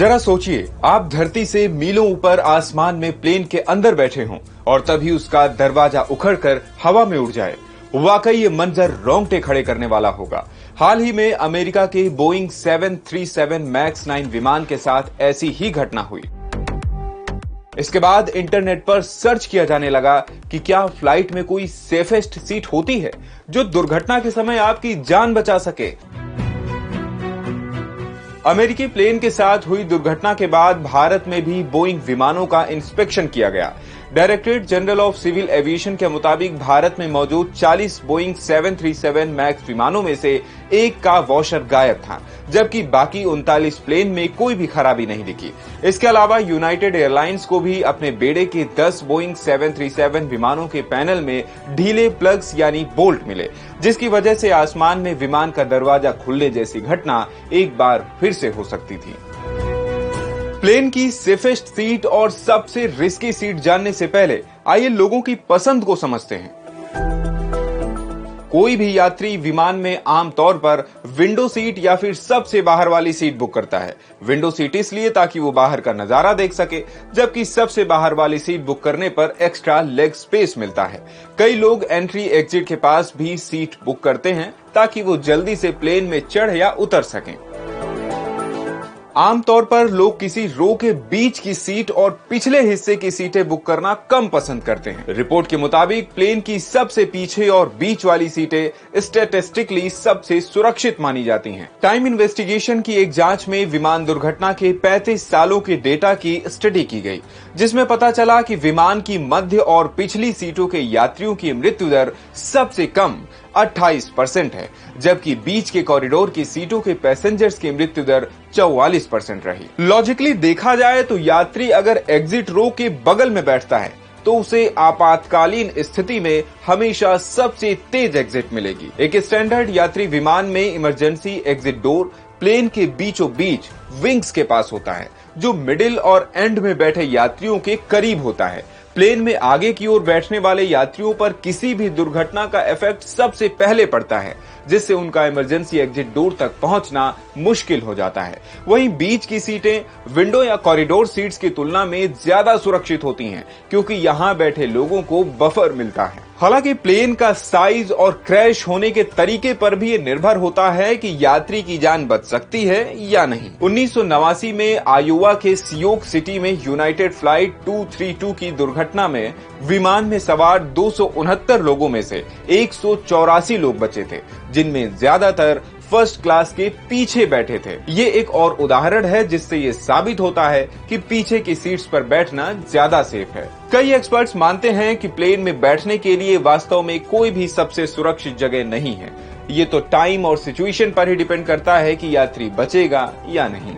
जरा सोचिए, आप धरती से मीलों ऊपर आसमान में प्लेन के अंदर बैठे हों और तभी उसका दरवाजा उखड़कर हवा में उड़ जाए। वाकई ये मंजर रोंगटे खड़े करने वाला होगा। हाल ही में अमेरिका के बोइंग 737 मैक्स 9 विमान के साथ ऐसी ही घटना हुई। इसके बाद इंटरनेट पर सर्च किया जाने लगा कि क्या फ्लाइट में कोई सेफेस्ट सीट होती है जो दुर्घटना के समय आपकी जान बचा सके। अमेरिकी प्लेन के साथ हुई दुर्घटना के बाद भारत में भी बोइंग विमानों का इंस्पेक्शन किया गया। Directorate General of Civil Aviation के मुताबिक भारत में मौजूद 40 बोइंग 737 मैक्स विमानों में से एक का वॉशर गायब था, जबकि बाकी 39 प्लेन में कोई भी खराबी नहीं दिखी। इसके अलावा यूनाइटेड एयरलाइंस को भी अपने बेड़े के 10 बोइंग 737 विमानों के पैनल में ढीले प्लग्स यानी बोल्ट मिले, जिसकी वजह से आसमान में विमान का दरवाजा खुलने जैसी घटना एक बार फिर से हो सकती थी। प्लेन की सेफेस्ट सीट और सबसे रिस्की सीट जानने से पहले आइए लोगों की पसंद को समझते हैं। कोई भी यात्री विमान में आमतौर पर विंडो सीट या फिर सबसे बाहर वाली सीट बुक करता है। विंडो सीट इसलिए ताकि वो बाहर का नजारा देख सके, जबकि सबसे बाहर वाली सीट बुक करने पर एक्स्ट्रा लेग स्पेस मिलता है। कई लोग एंट्री एग्जिट के पास भी सीट बुक करते हैं ताकि वो जल्दी से प्लेन में चढ़ या उतर सकें। आमतौर पर लोग किसी रो के बीच की सीट और पिछले हिस्से की सीटें बुक करना कम पसंद करते हैं। रिपोर्ट के मुताबिक प्लेन की सबसे पीछे और बीच वाली सीटें स्टैटिस्टिकली सबसे सुरक्षित मानी जाती हैं। टाइम इन्वेस्टिगेशन की एक जांच में विमान दुर्घटना के 35 सालों के डेटा की स्टडी की गई, जिसमें पता चला कि विमान की मध्य और पिछली सीटों के यात्रियों की मृत्यु दर सबसे कम 28% है, जबकि बीच के कॉरिडोर की सीटों के पैसेंजर्स की मृत्यु दर 44% रही। लॉजिकली देखा जाए तो यात्री अगर एग्जिट रो के बगल में बैठता है तो उसे आपातकालीन स्थिति में हमेशा सबसे तेज एग्जिट मिलेगी। एक स्टैंडर्ड यात्री विमान में इमरजेंसी एग्जिट डोर प्लेन के बीचों बीच विंग्स के पास होता है, जो मिडिल और एंड में बैठे यात्रियों के करीब होता है। प्लेन में आगे की ओर बैठने वाले यात्रियों पर किसी भी दुर्घटना का इफेक्ट सबसे पहले पड़ता है, जिससे उनका इमरजेंसी एग्जिट डोर तक पहुंचना मुश्किल हो जाता है। वहीं बीच की सीटें विंडो या कॉरिडोर सीट्स की तुलना में ज्यादा सुरक्षित होती हैं, क्योंकि यहां बैठे लोगों को बफर मिलता है। हालांकि प्लेन का साइज और क्रैश होने के तरीके पर भी ये निर्भर होता है कि यात्री की जान बच सकती है या नहीं। 1989 में आयोवा के सियोक सिटी में यूनाइटेड फ्लाइट 232 की दुर्घटना में विमान में सवार 269 लोगों में से 184 लोग बचे थे, जिनमें ज्यादातर फर्स्ट क्लास के पीछे बैठे थे। ये एक और उदाहरण है जिससे ये साबित होता है कि पीछे की सीट्स पर बैठना ज्यादा सेफ है। कई एक्सपर्ट्स मानते हैं कि प्लेन में बैठने के लिए वास्तव में कोई भी सबसे सुरक्षित जगह नहीं है। ये तो टाइम और सिचुएशन पर ही डिपेंड करता है कि यात्री बचेगा या नहीं।